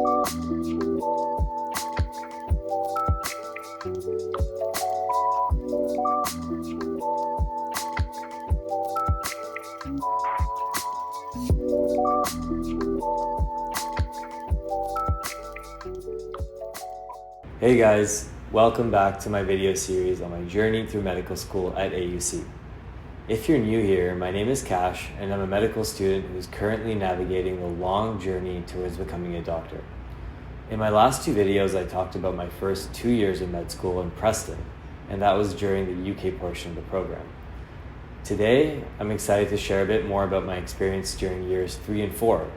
Hey guys, welcome back to my video series on my journey through medical school at AUC. If you're new here, my name is Cash and I'm a medical student who's currently navigating the long journey towards becoming a doctor. In my last two videos, I talked about my first 2 years of med school in Preston, and that was during the UK portion of the program. Today, I'm excited to share a bit more about my experience during years 3 and 4,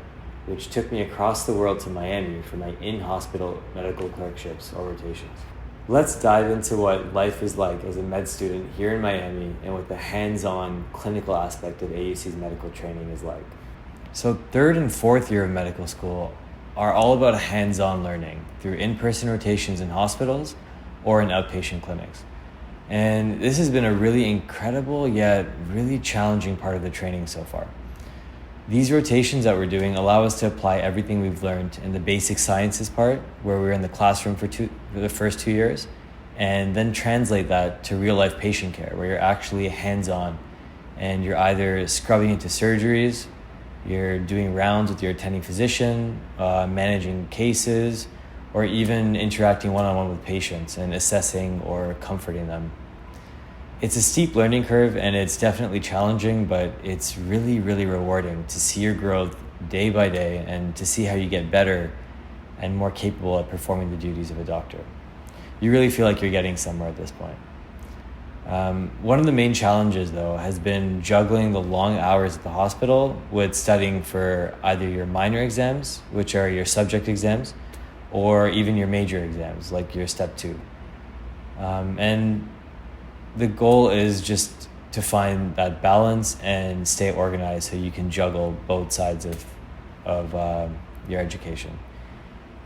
which took me across the world to Miami for my in-hospital medical clerkships or rotations. Let's dive into what life is like as a med student here in Miami and what the hands-on clinical aspect of AUC's medical training is like. So 3rd and 4th year of medical school are all about hands-on learning through in-person rotations in hospitals or in outpatient clinics. And this has been a really incredible yet really challenging part of the training so far. These rotations that we're doing allow us to apply everything we've learned in the basic sciences part, where we're in the classroom for the first 2 years, and then translate that to real life patient care, where you're actually hands-on and you're either scrubbing into surgeries, you're doing rounds with your attending physician, managing cases, or even interacting one-on-one with patients and assessing or comforting them. It's a steep learning curve and it's definitely challenging, but it's really, really rewarding to see your growth day by day and to see how you get better and more capable at performing the duties of a doctor. You really feel like you're getting somewhere at this point. One of the main challenges, though, has been juggling the long hours at the hospital with studying for either your minor exams, which are your subject exams, or even your major exams, like your step 2. And the goal is just to find that balance and stay organized so you can juggle both sides of your education.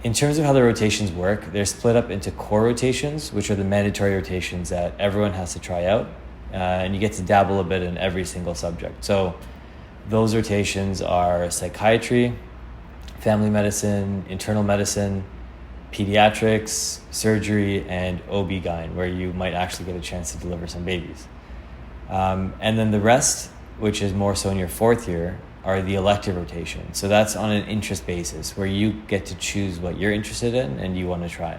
In terms of how the rotations work, they're split up into core rotations, which are the mandatory rotations that everyone has to try out, and you get to dabble a bit in every single subject. So those rotations are psychiatry, family medicine, internal medicine, pediatrics, surgery, and OB-GYN, where you might actually get a chance to deliver some babies. And then the rest, which is more so in your 4th year, are the elective rotations. So that's on an interest basis, where you get to choose what you're interested in and you want to try.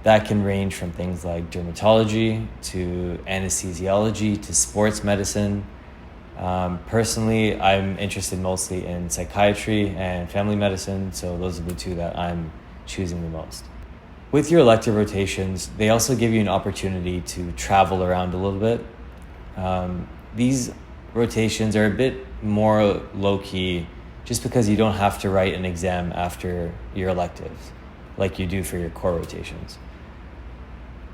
That can range from things like dermatology to anesthesiology to sports medicine. Personally, I'm interested mostly in psychiatry and family medicine, so those are the two that I'm choosing the most. With your elective rotations, they also give you an opportunity to travel around a little bit. These rotations are a bit more low-key just because you don't have to write an exam after your electives like you do for your core rotations.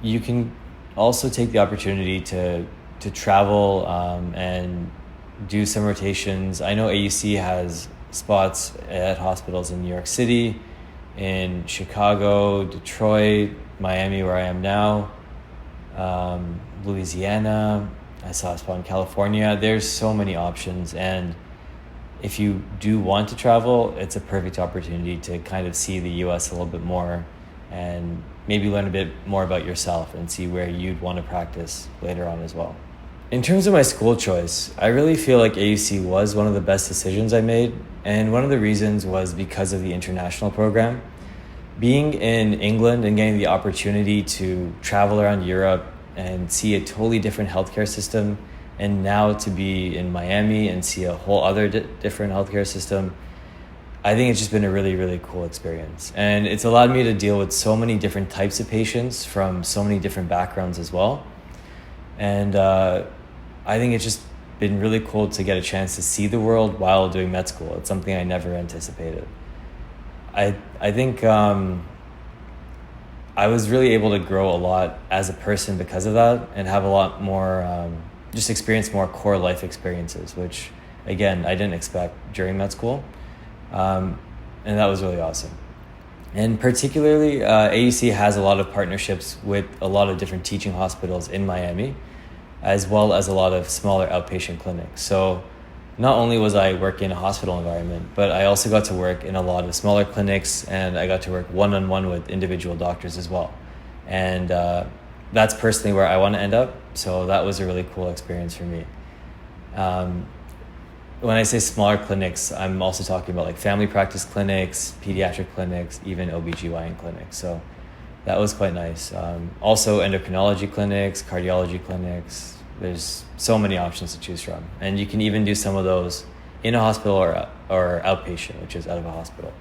You can also take the opportunity to travel and do some rotations. I know AUC has spots at hospitals in New York City, in Chicago, Detroit, Miami, where I am now, Louisiana. I saw a spot in California. There's so many options, and if you do want to travel, it's a perfect opportunity to kind of see the US a little bit more and maybe learn a bit more about yourself and see where you'd want to practice later on as well. In terms of my school choice, I really feel like AUC was one of the best decisions I made, and one of the reasons was because of the international program. Being in England and getting the opportunity to travel around Europe and see a totally different healthcare system, and now to be in Miami and see a whole other different healthcare system, I think it's just been a really, really cool experience. And it's allowed me to deal with so many different types of patients from so many different backgrounds as well. And I think it's just been really cool to get a chance to see the world while doing med school. It's something I never anticipated. I think I was really able to grow a lot as a person because of that, and have a lot more, just experience more core life experiences, which again, I didn't expect during med school. And that was really awesome. And particularly, AUC has a lot of partnerships with a lot of different teaching hospitals in Miami, as well as a lot of smaller outpatient clinics. So not only was I working in a hospital environment, but I also got to work in a lot of smaller clinics, and I got to work one-on-one with individual doctors as well. And that's personally where I want to end up. So that was a really cool experience for me. When I say smaller clinics, I'm also talking about like family practice clinics, pediatric clinics, even OBGYN clinics. So that was quite nice. Also endocrinology clinics, cardiology clinics. There's so many options to choose from. And you can even do some of those in a hospital or outpatient, which is out of a hospital.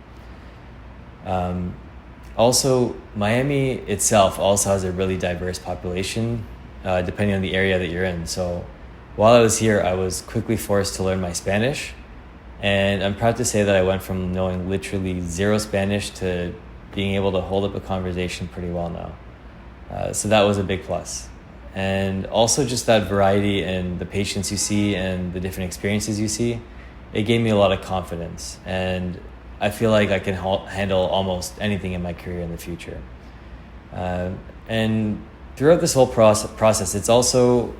Also, Miami itself also has a really diverse population, depending on the area that you're in. So while I was here, I was quickly forced to learn my Spanish. And I'm proud to say that I went from knowing literally zero Spanish to being able to hold up a conversation pretty well now. So that was a big plus. And also just that variety in the patients you see and the different experiences you see, it gave me a lot of confidence. And I feel like I can handle almost anything in my career in the future. And throughout this whole process, it's also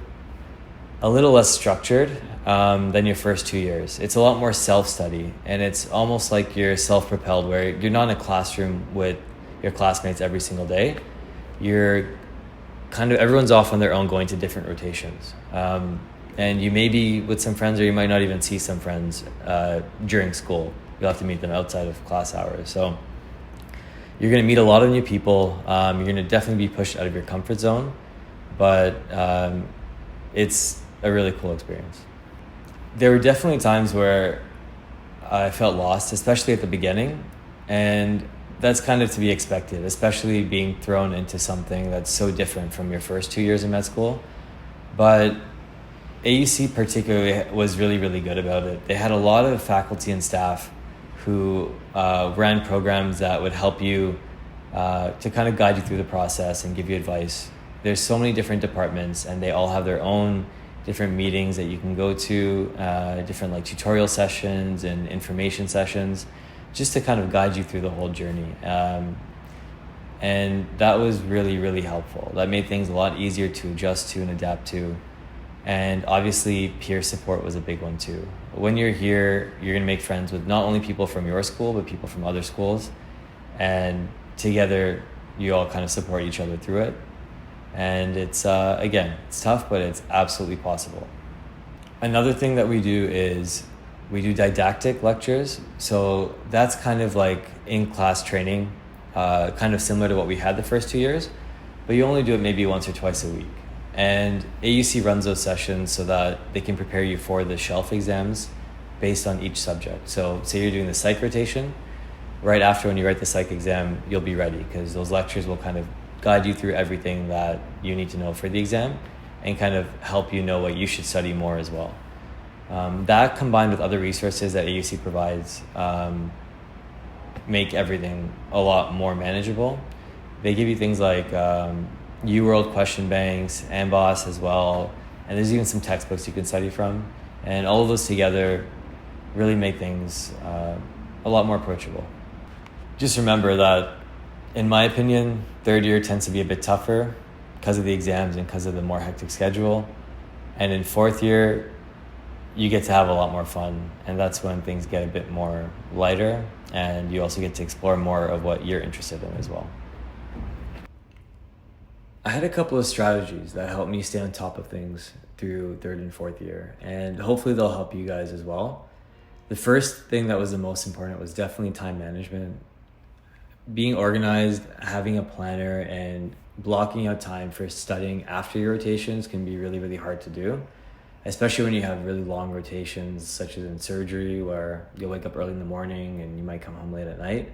a little less structured than your first 2 years. It's a lot more self-study, and it's almost like you're self-propelled, where you're not in a classroom with your classmates every single day. You're kind of, everyone's off on their own going to different rotations. And you may be with some friends, or you might not even see some friends during school. You'll have to meet them outside of class hours. So you're going to meet a lot of new people. You're going to definitely be pushed out of your comfort zone, but it's a really cool experience. There were definitely times where I felt lost, especially at the beginning, and that's kind of to be expected, especially being thrown into something that's so different from your first 2 years in med school. But AUC particularly was really, really good about it. They had a lot of faculty and staff who ran programs that would help you to kind of guide you through the process and give you advice. There's so many different departments, and they all have their own different meetings that you can go to, different like tutorial sessions and information sessions, just to kind of guide you through the whole journey. And that was really, really helpful. That made things a lot easier to adjust to and adapt to. And obviously peer support was a big one too. When you're here, you're gonna make friends with not only people from your school, but people from other schools. And together, you all kind of support each other through it. And it's, again, it's tough, but it's absolutely possible. Another thing that we do is we do didactic lectures. So that's kind of like in-class training, kind of similar to what we had the first 2 years, but you only do it maybe once or twice a week. And AUC runs those sessions so that they can prepare you for the shelf exams based on each subject. So say you're doing the psych rotation, right after when you write the psych exam, you'll be ready, because those lectures will kind of guide you through everything that you need to know for the exam and kind of help you know what you should study more as well. That combined with other resources that AUC provides make everything a lot more manageable. They give you things like UWorld question banks, AMBOSS as well, and there's even some textbooks you can study from, and all of those together really make things a lot more approachable. Just remember that, in my opinion, third year tends to be a bit tougher because of the exams and because of the more hectic schedule, and in fourth year you get to have a lot more fun, and that's when things get a bit more lighter, and you also get to explore more of what you're interested in as well. I had a couple of strategies that helped me stay on top of things through third and fourth year, and hopefully they'll help you guys as well. The first thing that was the most important was definitely time management. Being organized, having a planner, and blocking out time for studying after your rotations can be really, really hard to do, especially when you have really long rotations, such as in surgery, where you'll wake up early in the morning and you might come home late at night.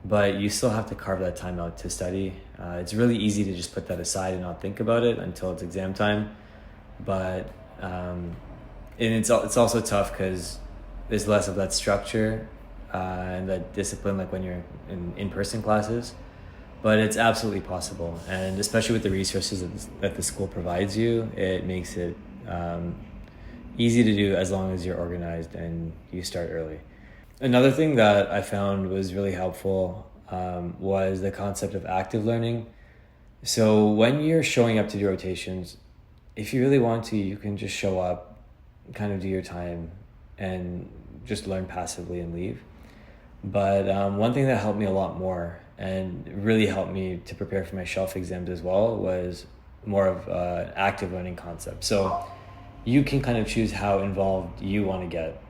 But you still have to carve that time out to study. It's really easy to just put that aside and not think about it until it's exam time. But and it's also tough because there's less of that structure and that discipline like when you're in in-person classes. But it's absolutely possible. And especially with the resources that the school provides you, it makes it easy to do as long as you're organized and you start early. Another thing that I found was really helpful was the concept of active learning. So when you're showing up to do rotations, if you really want to, you can just show up, kind of do your time, and just learn passively and leave. But one thing that helped me a lot more and really helped me to prepare for my shelf exams as well was more of active learning concept. So you can kind of choose how involved you want to get.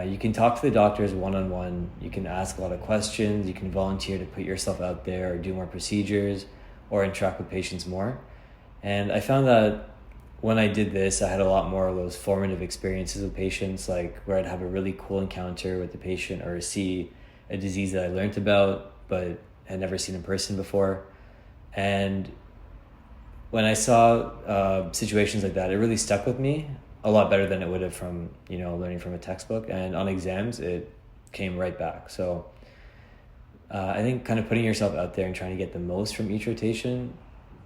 You can talk to the doctors one-on-one. You can ask a lot of questions. You can volunteer to put yourself out there or do more procedures or interact with patients more. And I found that when I did this, I had a lot more of those formative experiences with patients, like where I'd have a really cool encounter with the patient or see a disease that I learned about but had never seen in person before. And when I saw situations like that, it really stuck with me a lot better than it would have from, learning from a textbook. And on exams, it came right back. So I think kind of putting yourself out there and trying to get the most from each rotation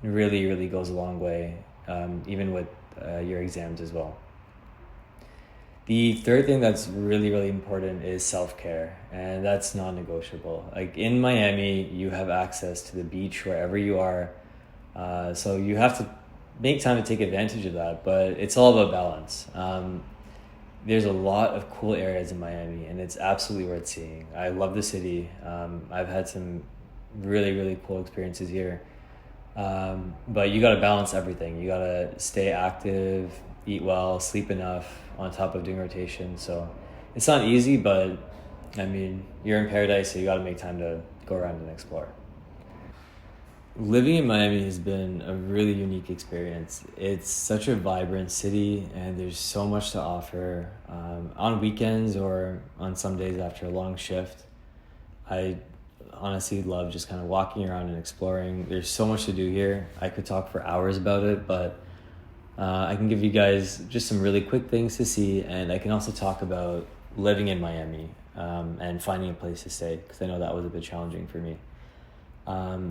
really, really goes a long way, even with your exams as well. The third thing that's really, really important is self-care, and that's non-negotiable. Like in Miami, you have access to the beach wherever you are. So you have to make time to take advantage of that, but it's all about balance. There's a lot of cool areas in Miami, and it's absolutely worth seeing. I love the city. I've had some really, really cool experiences here. But you got to balance everything. You got to stay active, eat well, sleep enough on top of doing rotation. So it's not easy, but I mean, you're in paradise, so you got to make time to go around and explore. Living in Miami has been a really unique experience. It's such a vibrant city, and there's so much to offer. On weekends or on some days after a long shift, I honestly love just kind of walking around and exploring. There's so much to do here. I could talk for hours about it, but I can give you guys just some really quick things to see, and I can also talk about living in Miami and finding a place to stay, because I know that was a bit challenging for me.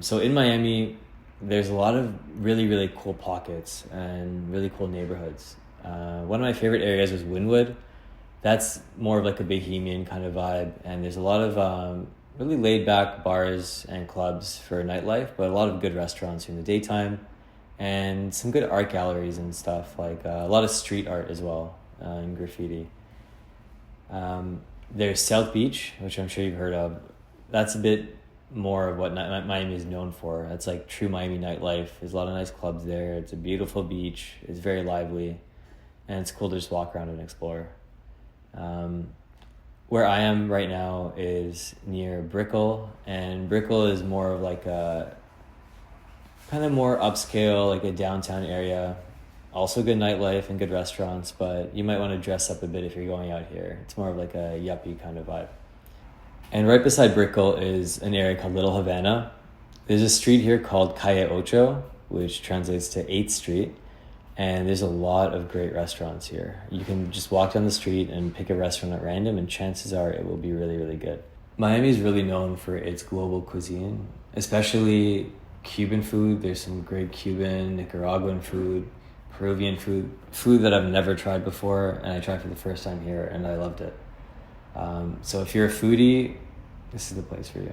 So in Miami, there's a lot of really, really cool pockets and really cool neighborhoods. One of my favorite areas was Wynwood. That's more of like a bohemian kind of vibe, and there's a lot of really laid back bars and clubs for nightlife, but a lot of good restaurants in the daytime and some good art galleries and stuff, like a lot of street art as well, and graffiti. There's South Beach, which I'm sure you've heard of. That's a bit more of what Miami is known for. It's like true Miami nightlife. There's a lot of nice clubs there. It's a beautiful beach. It's very lively, and it's cool to just walk around and explore. Where I am right now is near Brickell, and Brickell is more of like a kind of more upscale, like a downtown area. Also good nightlife and good restaurants, but you might want to dress up a bit if you're going out here. It's more of like a yuppie kind of vibe. And right beside Brickell is an area called Little Havana. There's a street here called Calle Ocho, which translates to 8th Street. And there's a lot of great restaurants here. You can just walk down the street and pick a restaurant at random, and chances are it will be really, really good. Miami is really known for its global cuisine, especially Cuban food. There's some great Cuban, Nicaraguan food, Peruvian food that I've never tried before, and I tried for the first time here, and I loved it. So if you're a foodie, this is the place for you.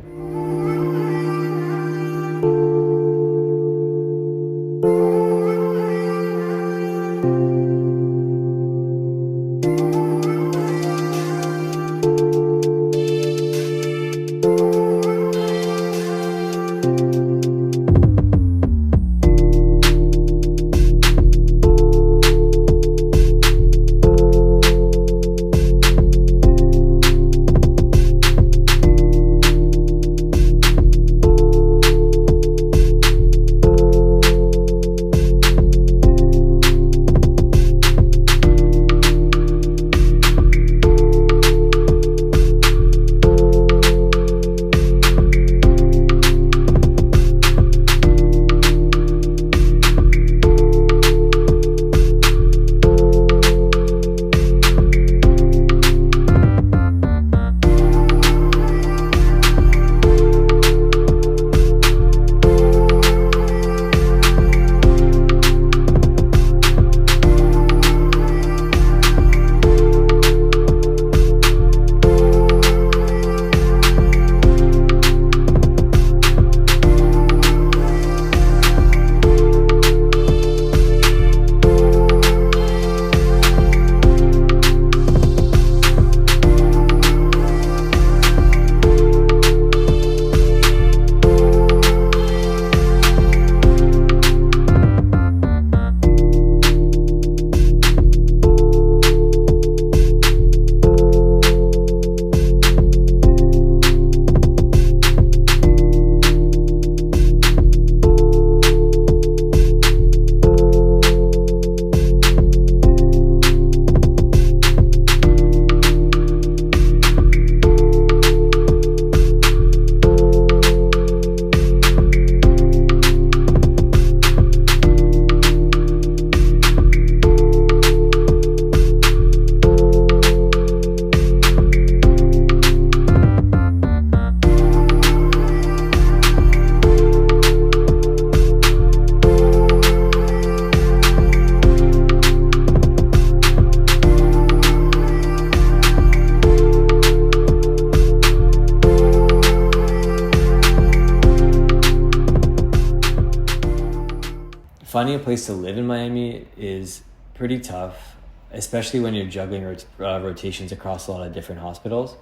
finding a place to live in Miami is pretty tough, especially when you're juggling rotations across a lot of different hospitals.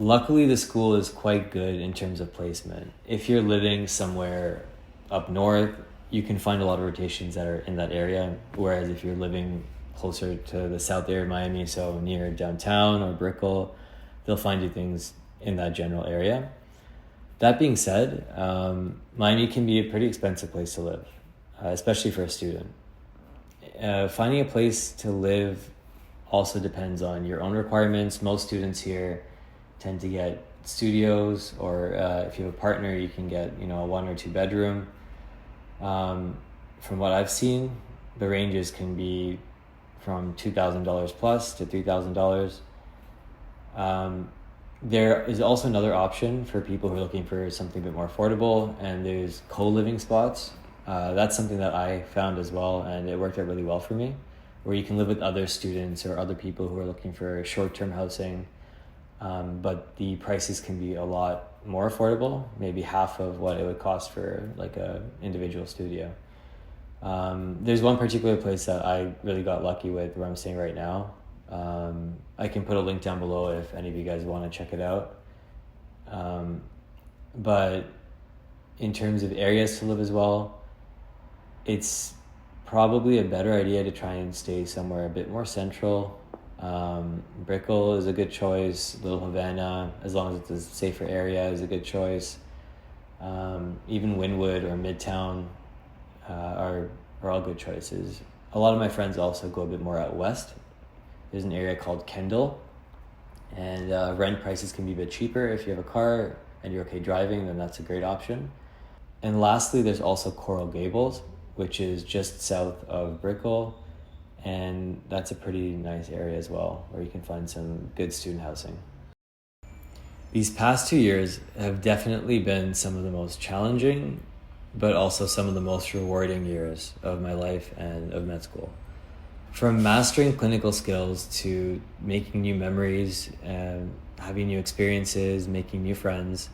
Luckily, the school is quite good in terms of placement. If you're living somewhere up north, you can find a lot of rotations that are in that area, whereas if you're living closer to the south area of Miami, so near downtown or Brickell, they'll find you things in that general area. That being said, Miami can be a pretty expensive place to live, especially for a student. Finding a place to live also depends on your own requirements. Most students here tend to get studios, or if you have a partner, you can get a 1 or 2 bedroom. From what I've seen, the ranges can be from $2,000 plus to $3,000. There is also another option for people who are looking for something a bit more affordable, and there's co-living spots. That's something that I found as well, and it worked out really well for me, where you can live with other students or other people who are looking for short-term housing, but the prices can be a lot more affordable, maybe half of what it would cost for like a individual studio. There's one particular place that I really got lucky with where I'm staying right now. I can put a link down below if any of you guys want to check it out. But in terms of areas to live as well, it's probably a better idea to try and stay somewhere a bit more central. Brickell is a good choice. Little Havana, as long as it's a safer area, is a good choice. Even Wynwood or Midtown are all good choices. A lot of my friends also go a bit more out west. There's an area called Kendall, and rent prices can be a bit cheaper. If you have a car and you're okay driving, then that's a great option. And lastly, there's also Coral Gables, which is just south of Brickell, and that's a pretty nice area as well, where you can find some good student housing. These past 2 years have definitely been some of the most challenging, but also some of the most rewarding years of my life and of med school. From mastering clinical skills to making new memories and having new experiences, making new friends,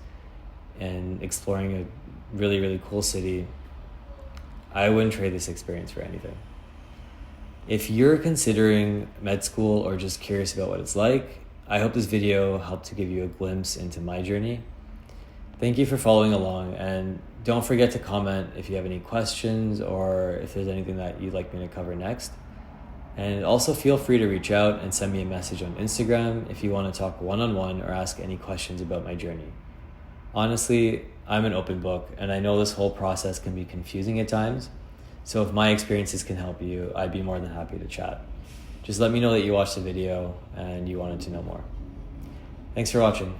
and exploring a really, really cool city, I wouldn't trade this experience for anything. If you're considering med school or just curious about what it's like, I hope this video helped to give you a glimpse into my journey. Thank you for following along, and don't forget to comment if you have any questions or if there's anything that you'd like me to cover next. And also feel free to reach out and send me a message on Instagram if you want to talk one-on-one or ask any questions about my journey. Honestly, I'm an open book, and I know this whole process can be confusing at times. So if my experiences can help you, I'd be more than happy to chat. Just let me know that you watched the video and you wanted to know more. Thanks for watching.